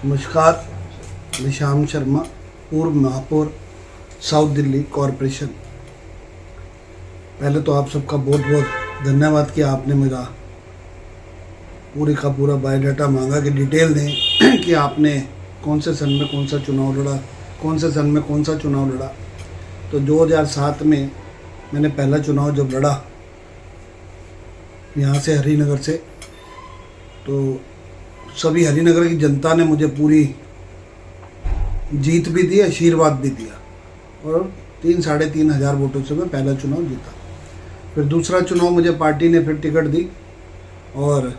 नमस्कार, मैं श्याम शर्मा, पूर्व महापौर साउथ दिल्ली कॉरपोरेशन। पहले तो आप सबका बहुत बहुत धन्यवाद कि आपने मेरा पूरी का पूरा बायोडाटा मांगा कि डिटेल दें कि आपने कौन से सन में कौन सा चुनाव लड़ा, कौन से सन में कौन सा चुनाव लड़ा। तो 2007 में मैंने पहला चुनाव जब लड़ा यहाँ से हरिनगर से, तो सभी हरिनगर की जनता ने मुझे पूरी जीत भी दी, आशीर्वाद भी दिया और 3-3.5 हज़ार वोटों से मैं पहला चुनाव जीता। फिर दूसरा चुनाव मुझे पार्टी ने फिर टिकट दी और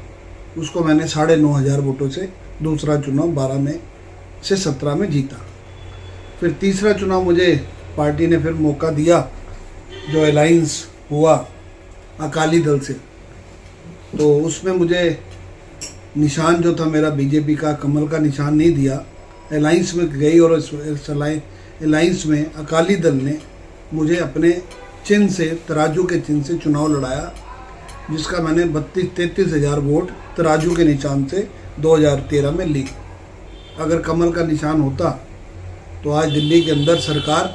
उसको मैंने 9,500 वोटों से दूसरा चुनाव 12 में से 17 में जीता। फिर तीसरा चुनाव मुझे पार्टी ने फिर मौका दिया, जो अलायंस हुआ अकाली दल से, तो उसमें मुझे निशान जो था मेरा बीजेपी का कमल का निशान नहीं दिया। अलायंस में गई और इस अलायंस में अकाली दल ने मुझे अपने चिन्ह से, तराजू के चिन्ह से चुनाव लड़ाया, जिसका मैंने 32-33 हज़ार वोट तराजू के निशान से 2013 में ली। अगर कमल का निशान होता तो आज दिल्ली के अंदर सरकार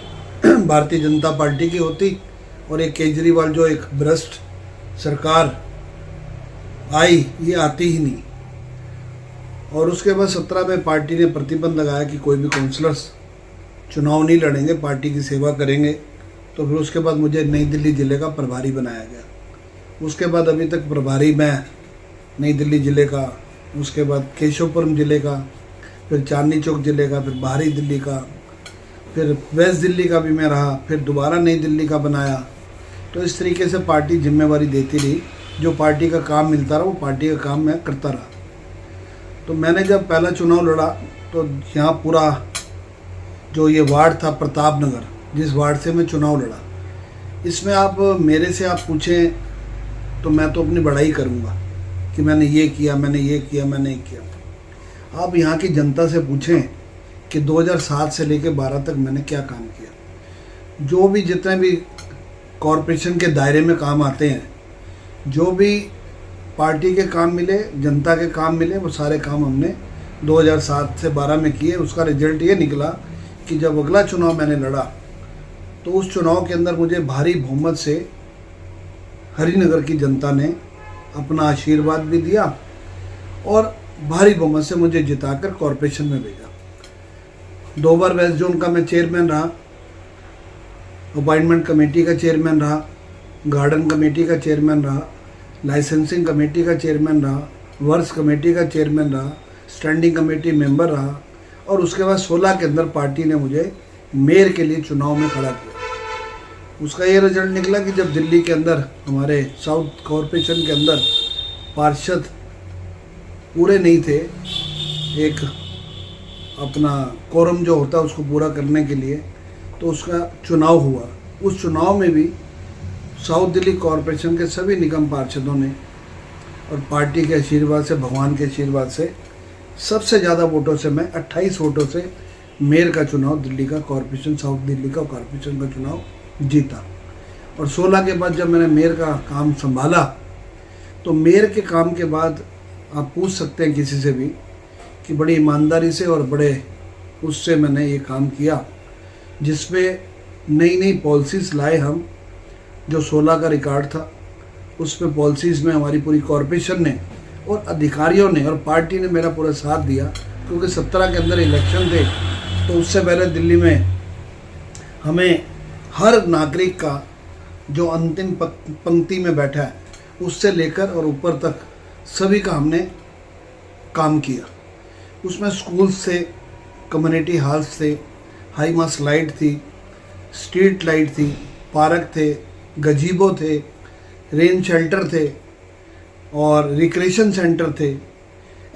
भारतीय जनता पार्टी की होती और एक केजरीवाल जो एक भ्रष्ट सरकार आई, ये आती ही नहीं। और उसके बाद 17 में पार्टी ने प्रतिबंध लगाया कि कोई भी काउंसलर्स चुनाव नहीं लड़ेंगे, पार्टी की सेवा करेंगे। तो फिर उसके बाद मुझे नई दिल्ली ज़िले का प्रभारी बनाया गया। उसके बाद अभी तक प्रभारी मैं नई दिल्ली ज़िले का, उसके बाद केशवपुरम ज़िले का, फिर चांदनी चौक ज़िले का, फिर बाहरी दिल्ली का, फिर वेस्ट दिल्ली का भी मैं रहा, फिर दोबारा नई दिल्ली का बनाया। तो इस तरीके से पार्टी जिम्मेवारी देती रही, जो पार्टी का काम मिलता रहा वो पार्टी का काम मैं करता रहा। तो मैंने जब पहला चुनाव लड़ा तो यहाँ पूरा जो ये वार्ड था प्रताप नगर, जिस वार्ड से मैं चुनाव लड़ा, इसमें आप मेरे से आप पूछें तो मैं तो अपनी बड़ाई करूँगा कि मैंने ये किया, मैंने ये किया, मैंने ये किया। आप यहाँ की जनता से पूछें कि 2007 से लेकर 12 तक मैंने क्या काम किया। जो भी जितने भी कॉरपोरेशन के दायरे में काम आते हैं, जो भी पार्टी के काम मिले, जनता के काम मिले, वो सारे काम हमने 2007 से 12 में किए। उसका रिजल्ट ये निकला कि जब अगला चुनाव मैंने लड़ा तो उस चुनाव के अंदर मुझे भारी बहुमत से हरिनगर की जनता ने अपना आशीर्वाद भी दिया और भारी बहुमत से मुझे जिताकर कॉरपोरेशन में भेजा। 2 बार वेस्ट जोन का मैं चेयरमैन रहा, अपॉइंटमेंट कमेटी का चेयरमैन रहा, गार्डन कमेटी का चेयरमैन रहा, लाइसेंसिंग कमेटी का चेयरमैन रहा, वर्क्स कमेटी का चेयरमैन रहा, स्टैंडिंग कमेटी मेंबर रहा और उसके बाद 16 के अंदर पार्टी ने मुझे मेयर के लिए चुनाव में खड़ा किया। उसका ये रिजल्ट निकला कि जब दिल्ली के अंदर हमारे साउथ कॉरपोरेशन के अंदर पार्षद पूरे नहीं थे, एक अपना कोरम जो होता है उसको पूरा करने के लिए, तो उसका चुनाव हुआ। उस चुनाव में भी साउथ दिल्ली कॉरपोरेशन के सभी निगम पार्षदों ने और पार्टी के आशीर्वाद से, भगवान के आशीर्वाद से, सबसे ज़्यादा वोटों से मैं 28 वोटों से मेयर का चुनाव, दिल्ली का कॉरपोरेशन, साउथ दिल्ली का कॉरपोरेशन का चुनाव जीता। और 16 के बाद जब मैंने मेयर का काम संभाला, तो मेयर के काम के बाद आप पूछ सकते हैं किसी से भी कि बड़ी ईमानदारी से और बड़े उससे मैंने ये काम किया, जिसमें नई नई पॉलिसीज़ लाए हम। जो 16 का रिकॉर्ड था उसमें पॉलिसीज़ में हमारी पूरी कॉरपोरेशन ने और अधिकारियों ने और पार्टी ने मेरा पूरा साथ दिया, क्योंकि 17 के अंदर इलेक्शन थे। तो उससे पहले दिल्ली में हमें हर नागरिक का जो अंतिम पंक्ति में बैठा है उससे लेकर और ऊपर तक सभी का हमने काम किया। उसमें स्कूल से, कम्युनिटी हॉल्स से, हाई मास्ट लाइट थी, स्ट्रीट लाइट थी, पार्क थे, गजीबो थे, रेन शेल्टर थे और रिक्रिएशन सेंटर थे।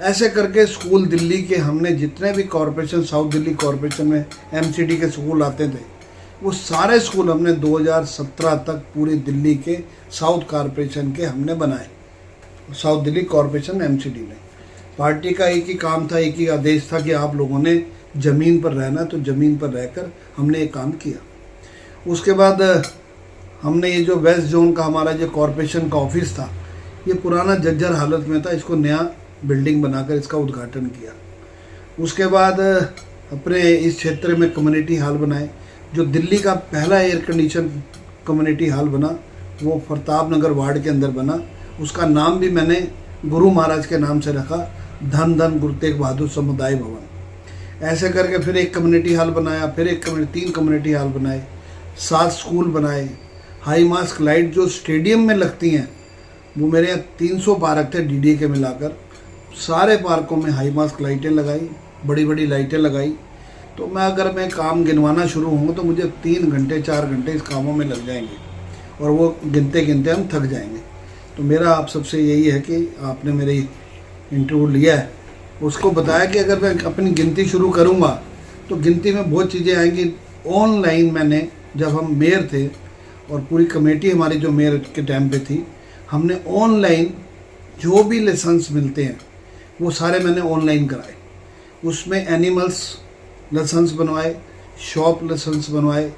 ऐसे करके स्कूल दिल्ली के हमने जितने भी कॉरपोरेशन, साउथ दिल्ली कॉरपोरेशन में एमसीडी के स्कूल आते थे, वो सारे स्कूल हमने 2017 तक पूरी दिल्ली के साउथ कॉरपोरेशन के हमने बनाए। साउथ दिल्ली कॉरपोरेशन एमसीडी में पार्टी का एक ही काम था, एक ही आदेश था कि आप लोगों ने ज़मीन पर रहना, तो ज़मीन पर रहकर हमने ये काम किया। उसके बाद हमने ये जो वेस्ट जोन का हमारा जो कॉरपोरेशन का ऑफिस था, ये पुराना जर्जर हालत में था, इसको नया बिल्डिंग बनाकर इसका उद्घाटन किया। उसके बाद अपने इस क्षेत्र में कम्युनिटी हॉल बनाए। जो दिल्ली का पहला एयर कंडीशन कम्युनिटी हॉल बना वो प्रताप नगर वार्ड के अंदर बना। उसका नाम भी मैंने गुरु महाराज के नाम से रखा, धन धन गुरु तेग बहादुर समुदाय भवन। ऐसे करके फिर एक कम्युनिटी हॉल बनाया, फिर एक 3 कम्युनिटी हॉल बनाए, 7 स्कूल बनाए। हाई मास्क लाइट जो स्टेडियम में लगती हैं वो मेरे यहाँ 300 पार्क थे डीडी के मिलाकर, सारे पार्कों में हाई मास्क लाइटें लगाई, बड़ी बड़ी लाइटें लगाई। तो अगर मैं काम गिनवाना शुरू होंगे तो मुझे 3 घंटे 4 घंटे इस कामों में लग जाएंगे और वो गिनते गिनते हम थक जाएंगे। तो मेरा आप सबसे यही है कि आपने मेरी इंटरव्यू लिया है, उसको बताया कि अगर मैं अपनी गिनती शुरू करूँगा तो गिनती में बहुत चीज़ें आएंगी। ऑनलाइन मैंने, जब हम मेयर थे और पूरी कमेटी हमारी जो मेयर के टाइम पे थी, हमने ऑनलाइन जो भी लाइसेंस मिलते हैं वो सारे मैंने ऑनलाइन कराए। उसमें एनिमल्स लाइसेंस बनवाए, शॉप लाइसेंस बनवाए,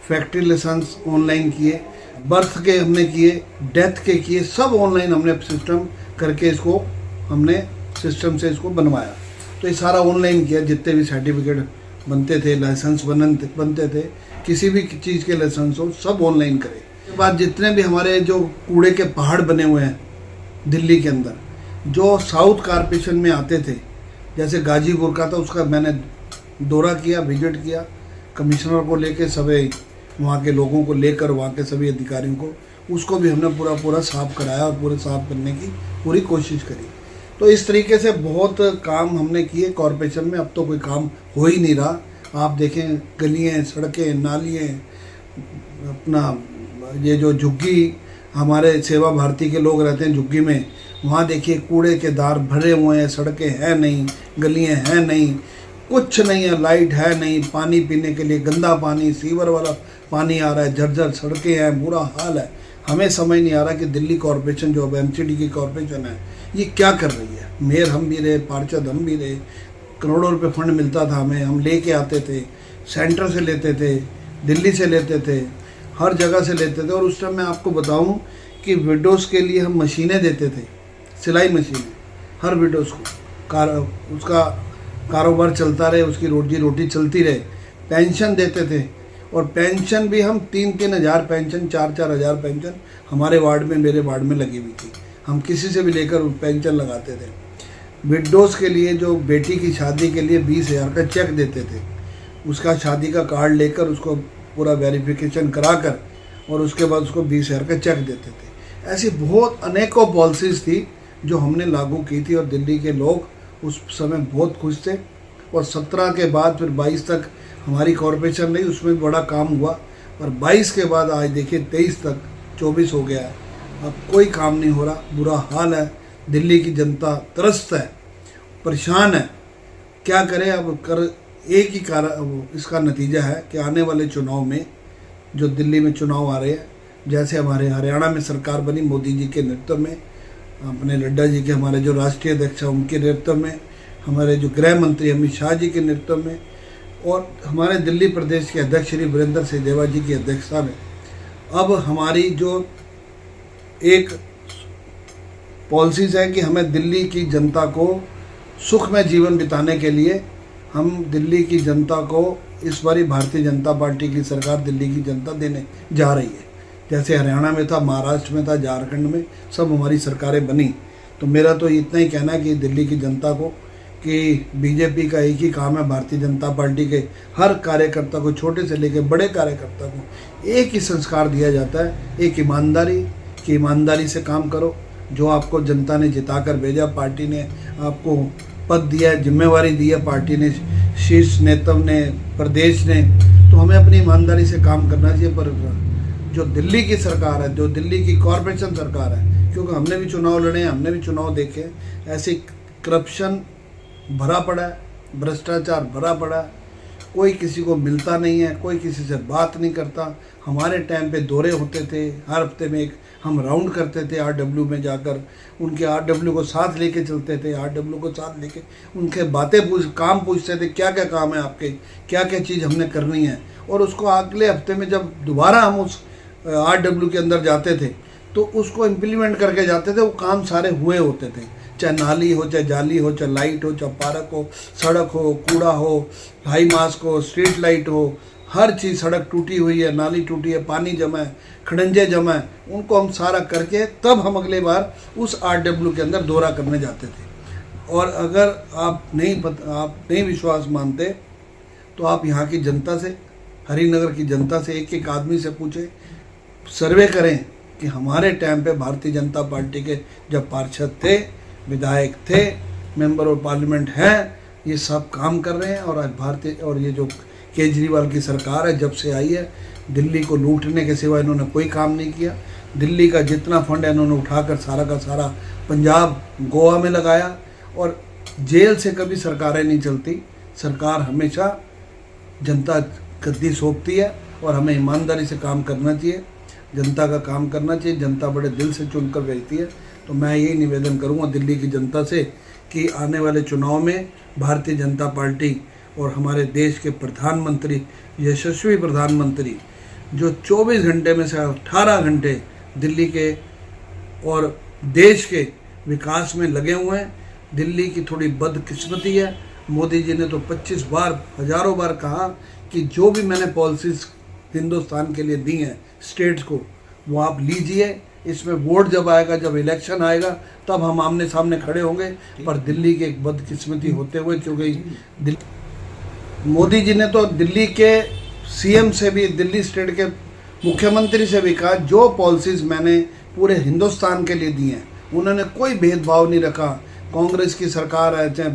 फैक्ट्री लाइसेंस ऑनलाइन किए, बर्थ के हमने किए, डेथ के किए, सब ऑनलाइन हमने सिस्टम करके इसको हमने सिस्टम से इसको बनवाया। तो ये सारा ऑनलाइन किया, जितने भी सर्टिफिकेट बनते थे, लाइसेंस बनते थे, किसी भी चीज़ के लाइसेंस हो सब ऑनलाइन करे। उसके बाद जितने भी हमारे जो कूड़े के पहाड़ बने हुए हैं दिल्ली के अंदर, जो साउथ कॉरपोरेशन में आते थे, जैसे गाजीपुर का था, उसका मैंने दौरा किया, विजिट किया, कमिश्नर को लेके सभी वहाँ के लोगों को लेकर, वहाँ के सभी अधिकारियों को, उसको भी हमने पूरा साफ कराया और पूरे साफ करने की पूरी कोशिश करी। तो इस तरीके से बहुत काम हमने किए कॉरपोरेशन में। अब तो कोई काम हो ही नहीं रहा। आप देखें गलियाँ, सड़कें, नालियाँ, अपना ये जो झुग्गी हमारे सेवा भारती के लोग रहते हैं झुग्गी में, वहाँ देखिए कूड़े के दार भरे हुए हैं, सड़कें हैं नहीं, गलियाँ हैं नहीं, कुछ नहीं है, लाइट है नहीं, पानी पीने के लिए गंदा पानी, सीवर वाला पानी आ रहा है, झरझर सड़कें हैं, बुरा हाल है। हमें समझ नहीं आ रहा कि दिल्ली कॉरपोरेशन जो अब एमसीडी की कॉरपोरेशन है ये क्या कर रही है। मेयर हम भी रहे, पार्षद हम भी रहे, करोड़ों रुपए फंड मिलता था हमें, हम लेके आते थे, सेंटर से लेते थे, दिल्ली से लेते थे, हर जगह से लेते थे। और उस टाइम मैं आपको बताऊं कि विडोज़ के लिए हम मशीनें देते थे, सिलाई मशीनें, हर विडोज़ को उसका कारोबार चलता रहे, उसकी रोटी चलती रहे। पेंशन देते थे और पेंशन भी हम 3-3 हज़ार पेंशन, 4-4 हज़ार पेंशन हमारे वार्ड में, मेरे वार्ड में लगी हुई थी। हम किसी से भी लेकर पेंशन लगाते थे। विडोज़ के लिए जो बेटी की शादी के लिए 20,000 का चेक देते थे, उसका शादी का कार्ड लेकर उसको पूरा वेरिफिकेशन कराकर और उसके बाद उसको 20,000 का चेक देते थे। ऐसी बहुत अनेकों पॉलिसीज़ थी जो हमने लागू की थी और दिल्ली के लोग उस समय बहुत खुश थे। और 17 के बाद फिर 22 तक हमारी कॉरपोरेशन रही, उसमें भी बड़ा काम हुआ। और 22 के बाद आज देखिए 23 तक 24 हो गया है, अब कोई काम नहीं हो रहा, बुरा हाल है। दिल्ली की जनता त्रस्त है, परेशान है, क्या करें अब। एक ही कारण इसका नतीजा है कि आने वाले चुनाव में, जो दिल्ली में चुनाव आ रहे हैं, जैसे हमारे हरियाणा में सरकार बनी मोदी जी के नेतृत्व में, अपने नड्डा जी के, हमारे जो राष्ट्रीय अध्यक्ष हैं उनके नेतृत्व में, हमारे जो गृह मंत्री अमित शाह जी के नेतृत्व में, और हमारे दिल्ली प्रदेश के अध्यक्ष श्री वीरेंद्र सिंह जी की अध्यक्षता में, अब हमारी जो एक पॉलिसीज़ है कि हमें दिल्ली की जनता को सुखमय जीवन बिताने के लिए, हम दिल्ली की जनता को इस बारी भारतीय जनता पार्टी की सरकार दिल्ली की जनता देने जा रही है। जैसे हरियाणा में था, महाराष्ट्र में था, झारखंड में, सब हमारी सरकारें बनी। तो मेरा तो इतना ही कहना है कि दिल्ली की जनता को कि बीजेपी का एक ही काम है, भारतीय जनता पार्टी के हर कार्यकर्ता को, छोटे से लेकर बड़े कार्यकर्ता को एक ही संस्कार दिया जाता है, एक ईमानदारी, कि ईमानदारी से काम करो। जो आपको जनता ने जिताकर भेजा, पार्टी ने आपको पद दिया है, जिम्मेवारी दी है पार्टी ने, शीर्ष नेतृत्व ने, प्रदेश ने, तो हमें अपनी ईमानदारी से काम करना चाहिए। पर जो दिल्ली की सरकार है, जो दिल्ली की कॉरपोरेशन सरकार है, क्योंकि हमने भी चुनाव लड़े हैं, हमने भी चुनाव देखे, ऐसी करप्शन भरा पड़ा है, भ्रष्टाचार भरा पड़ा है, कोई किसी को मिलता नहीं है, कोई किसी से बात नहीं करता। हमारे टाइम पे दौरे होते थे, हर हफ्ते में एक हम राउंड करते थे आरडब्ल्यू में जाकर, उनके आरडब्ल्यू को साथ लेके चलते थे, आरडब्ल्यू को साथ लेके उनके बातें काम पूछते थे, क्या क्या काम है आपके, क्या क्या चीज़ हमने करनी है। और उसको अगले हफ्ते में जब दोबारा हम उस आरडब्ल्यू के अंदर जाते थे तो उसको इम्प्लीमेंट करके जाते थे, वो काम सारे हुए होते थे। चाहे नाली हो, चाहे जाली हो, चाहे लाइट हो, चाहे पार्क हो, सड़क हो, कूड़ा हो, हाई मास्क हो, स्ट्रीट लाइट हो, हर चीज़, सड़क टूटी हुई है, नाली टूटी है, पानी जमा है, खड़ंजे जमा है, उनको हम सारा करके तब हम अगले बार उस RW के अंदर दौरा करने जाते थे। और अगर आप नहीं विश्वास मानते तो आप यहाँ की जनता से, हरिनगर की जनता से, एक एक आदमी से पूछें, सर्वे करें कि हमारे टाइम पे भारतीय जनता पार्टी के जब पार्षद थे, विधायक थे, मेंबर ऑफ पार्लियामेंट हैं, ये सब काम कर रहे हैं। और आज ये जो केजरीवाल की सरकार है जब से आई है, दिल्ली को लूटने के सिवा इन्होंने कोई काम नहीं किया। दिल्ली का जितना फंड है इन्होंने उठाकर सारा का सारा पंजाब, गोवा में लगाया। और जेल से कभी सरकारें नहीं चलती, सरकार हमेशा जनता गद्दी सौंपती है और हमें ईमानदारी से काम करना चाहिए, जनता का काम करना चाहिए। जनता बड़े दिल से चुनकर भेजती है। तो मैं यही निवेदन करूंगा दिल्ली की जनता से कि आने वाले चुनाव में भारतीय जनता पार्टी और हमारे देश के प्रधानमंत्री, यशस्वी प्रधानमंत्री, जो 24 घंटे में से 18 घंटे दिल्ली के और देश के विकास में लगे हुए हैं। दिल्ली की थोड़ी बदकिस्मती है, मोदी जी ने तो 25 बार, हजारों बार कहा कि जो भी मैंने पॉलिसीज हिंदुस्तान के लिए दी हैं स्टेट्स को, वो आप लीजिए। इसमें वोट जब आएगा, जब इलेक्शन आएगा, तब हम आमने सामने खड़े होंगे। पर दिल्ली की एक बदकिस्मती होते हुए, क्योंकि मोदी जी ने तो दिल्ली के CM से भी, दिल्ली स्टेट के मुख्यमंत्री से भी कहा, जो पॉलिसीज मैंने पूरे हिंदुस्तान के लिए दी हैं उन्होंने कोई भेदभाव नहीं रखा। कांग्रेस की सरकार है, चाहे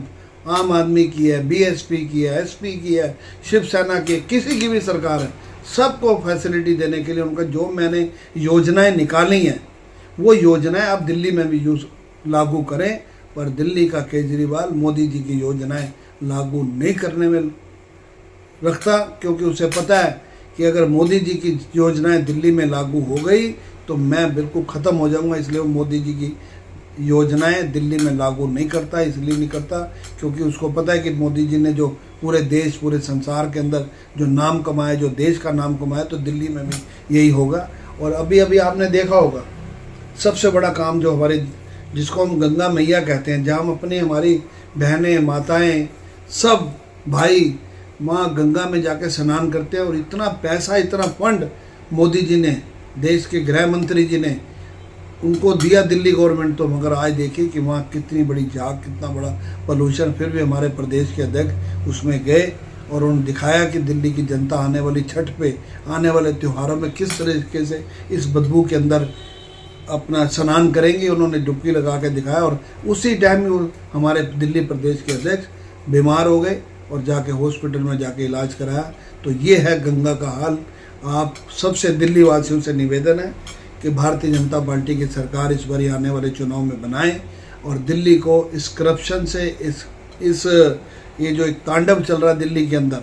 आम आदमी की है, BSP की है, SP की है, शिवसेना की है, किसी की भी सरकार है, सबको फैसिलिटी देने के लिए उनका जो मैंने योजनाएं निकाली हैं वो योजनाएं आप दिल्ली में भी लागू करें। पर दिल्ली का केजरीवाल मोदी जी की योजनाएं लागू नहीं करने में रखता, क्योंकि उसे पता है कि अगर मोदी जी की योजनाएं दिल्ली में लागू हो गई तो मैं बिल्कुल ख़त्म हो जाऊंगा। इसलिए वो मोदी जी की योजनाएं दिल्ली में लागू नहीं करता। इसलिए नहीं करता क्योंकि उसको पता है कि मोदी जी ने जो पूरे देश, पूरे संसार के अंदर जो नाम कमाया, जो देश का नाम कमाया, तो दिल्ली में भी यही होगा। और अभी अभी आपने देखा होगा सबसे बड़ा काम जो हमारे, जिसको हम गंगा मैया कहते हैं, जहाँ हम अपनी, हमारी बहनें, माताएं, सब भाई माँ गंगा में जाके स्नान करते हैं। और इतना पैसा, इतना फंड मोदी जी ने, देश के गृह मंत्री जी ने उनको दिया, दिल्ली गवर्नमेंट। तो मगर आज देखिए कि वहाँ कितनी बड़ी जाग, कितना बड़ा पोल्यूशन, फिर भी हमारे प्रदेश के अध्यक्ष उसमें गए और उन्होंने दिखाया कि दिल्ली की जनता आने वाली छठ पे, आने वाले त्योहारों में किस तरीके से इस बदबू के अंदर अपना स्नान करेंगे। उन्होंने डुबकी लगा के दिखाया। और उसी टाइम में हमारे दिल्ली प्रदेश के अध्यक्ष बीमार हो गए और जाके हॉस्पिटल में जाके इलाज कराया। तो ये है गंगा का हाल। आप सबसे दिल्ली वासियों से निवेदन है कि भारतीय जनता पार्टी की सरकार इस बार आने वाले चुनाव में बनाए और दिल्ली को इस करप्शन से, ये जो एक तांडव चल रहा है दिल्ली के अंदर,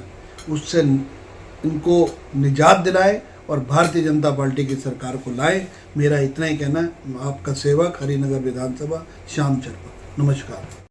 उससे इनको निजात दिलाए और भारतीय जनता पार्टी की सरकार को लाए। मेरा इतना ही कहना है। आपका सेवक, हरिनगर विधानसभा, श्याम चरपा। नमस्कार।